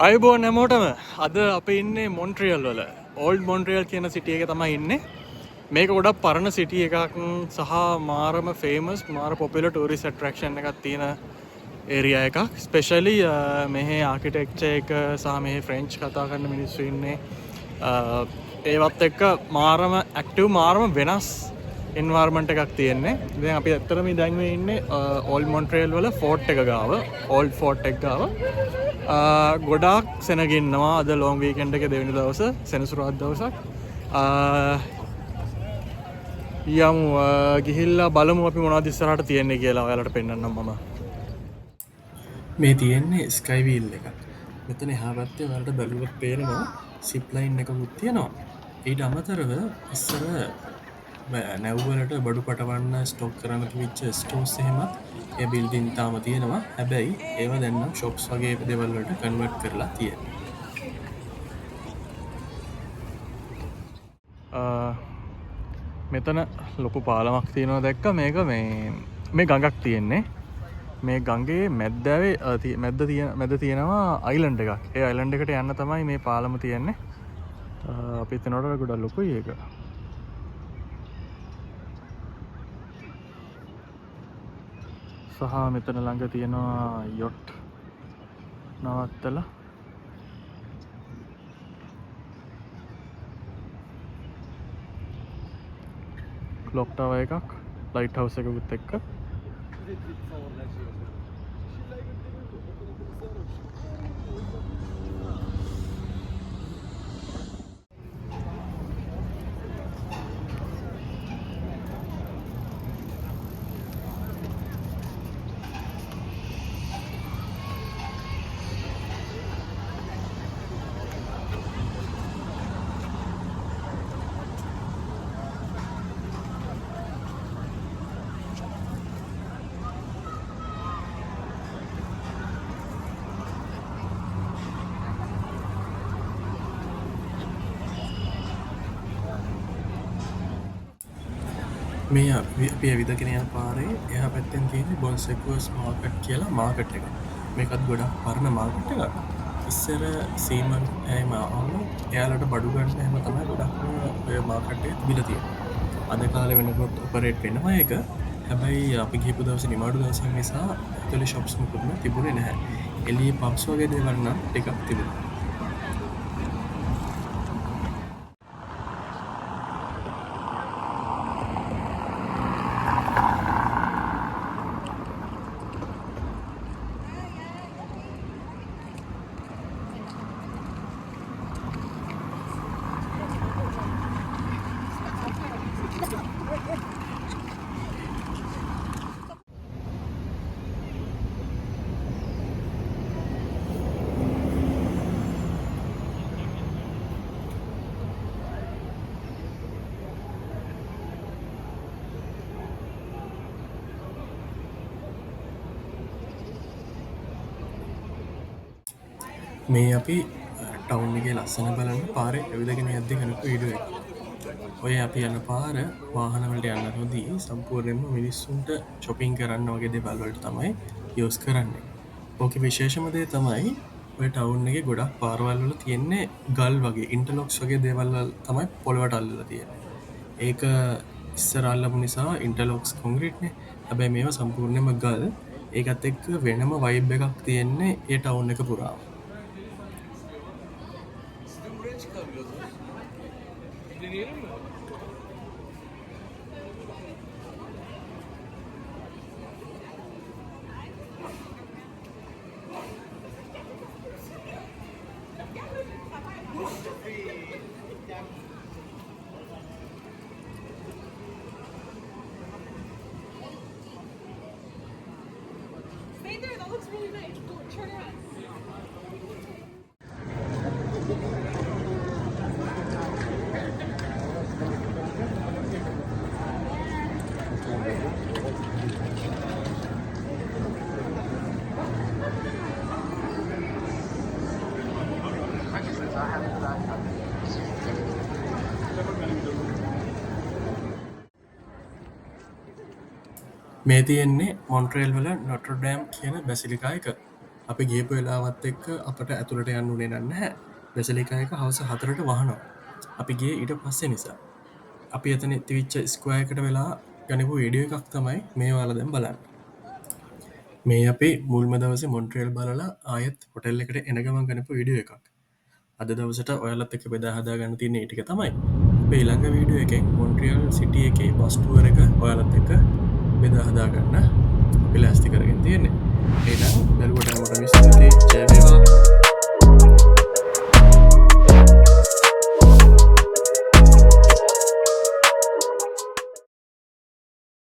අයිබෝන් හැමෝටම අද අප ඉන්නේ මොන්ට්‍රියල් වල ඕල්ඩ් මොන්ට්‍රියල් කියන සිටිය එක තමයි ඉන්නේ. මේක ගොඩක් පරණ සිටිය එකක් සහ මාරම ෆේමස් මාර පොපියුලර් ටූරිස්ට් ඇට්‍රැක්ෂන් එකක් තියෙන ඒරියා එකක්. ස්පෙෂලි මෙහි ආකිටෙක්චර් එක සහ මෙහි ෆ්‍රෙන්ච් කතා කරන මිනිස්සු ඉන්නේ. ඒවත් එක්ක මාරම ඇක්ටිව් මාරම වෙනස් එන්වයරන්මන්ට් එකක් තියෙන්නේ. දැන් අපි ඇත්තටම දැන් මේ ඉන්නේ ඕල්ඩ් මොන්ට්‍රියල් වල ෆෝර්ට් එක ගාව, ඕල්ඩ් ෆෝර්ට් එක ගාව. ගොඩාක් සෙනගින්නවා අද ලෝන් වීකෙන්ඩ් එක දෙවෙනි දවස සෙනසුරාදා දවසක්. යමු ගිහිල්ලා බලමු අපි මොනවද ඉස්සරහට තියෙන්නේ කියලා ඔයාලට පෙන්නන්නම් මම. මේ තියෙන්නේ ස්කයිවීල් එක. මෙතන එහා පැත්තේ ඔයාලට බැලුවොත් පේනවා සිප් ලයින් එකකුත් තියෙනවා. ඊට අමතරව ඉස්සර නැව්වලට බඩු පටවන්න ස්ටොක් කරන්න තිබිච්ච ස්ටෝර්ස් එහෙමත් ඒ බිල්ඩින් තාම තියෙනවා. හැබැයි ඒවා දැන් නම් ෂොප්ස් වගේ දේවල් වලට කන්වර්ට් කරලා තියෙනවා. මෙතන ලොකු පාලමක් තියෙනවා දැක්ක. මේක මේ ගඟක් තියෙන්නේ. මේ ගඟේ මැද්ද තියෙනවා අයිලන්ඩ් එකක්. ඒ අයිලන්ඩ් එකට යන්න තමයි මේ පාලම තියෙන්නේ. අපි එතනට ගොඩක් ලොකුයි ඒක. සහ මෙතන ළඟ තියෙනවා යොට් නවත්තලා ක්ලොක් ටවර් එකක් ලයිට් හවුස් එකකුත් එක්ක. මේ අපි ඇවිදගෙන යන පාරේ එහා පැත්තෙන් තියෙන්නේ බොන්සෙකුවස් මාකට් කියලා මාකට් එකක්. මේකත් ගොඩක් පරණ මාකට් එකක්. ඉස්සර සීමන් එහෙම එයාලට බඩු ගන්න එහෙම තමයි ගොඩක්ම ඔය මාකට් එක තිබිලා තියෙන්නේ. අද කාලේ වෙනකොට ඔපරේට් වෙනවා ඒක. හැබැයි අපි ගිහපු දවසේ නිමාඩු දවසක් නිසා ඇතුලේ ෂොප්ස් මුකුත්ම තිබුණේ නැහැ. එළියේ පබ්ස් වගේ දේවල් නම් ටිකක් තිබුණා. මේ අපි ටවුන් එකේ ලස්සන බලන්න පාරේ ඇවිදගෙන යද්දි කරපු වීඩියෝ එක. ඔය අපි යන පාර වාහන වලට යන්න නොදී සම්පූර්ණයෙන්ම මිනිස්සුන්ට shopping කරන්න වගේ දේවල් වලට තමයි යූස් කරන්නේ. ඕකේ විශේෂම දේ තමයි ඔය ටවුන් එකේ ගොඩක් පාරවල් වල තියෙන්නේ ගල් වගේ ඉන්ටර්ලොක්ස් වගේ දේවල් වල තමයි පොළවට අල්ලලා තියෙන්නේ. ඒක ඉස්සර අල්ලපු නිසා ඉන්ටර්ලොක්ස් කොන්ක්‍රීට් නේ. හැබැයි මේවා සම්පූර්ණයෙන්ම ගල්. ඒකත් එක්ක වෙනම වයිබ් එකක් තියෙන්නේ ඒ ටවුන් එක පුරාම. Stay there, that looks really nice. Go, turn around. මේ තියෙන්නේ මොන්ට්‍රේල් වල නොටර්ඩෑම් කියන බැසිලිකා එක. අපි ගේපු වෙලාවත් එක්ක අපට ඇතුළට යන්න උනේ නැහැ. බැසලිකායක හවස 4ට වහනවා. අපි ගියේ ඊට පස්සේ නිසා. අපි එතන තිවිච්ච ස්ක්වයර් එකට වෙලා ගනිපු වීඩියෝ එකක් තමයි මේ ඔයාලා දැන් බලන්න. මේ අපේ මුල්ම දවසේ මොන්ට්‍රියල් බලලා ආයෙත් හොටෙල් එකට එන ගමන් ගනිපු වීඩියෝ එකක්. අද දවසට ඔයාලත් එක්ක බෙදා හදා ගන්න තියෙන ඒ ටික තමයි. අපේ ඊළඟ වීඩියෝ එකෙන් මොන්ට්‍රියල් සිටි එකේ බස් ටුවර් එක ඔයාලත් එක්ක බෙදා හදා ගන්න අපි ලෑස්ති කරගෙන තියෙන්නේ.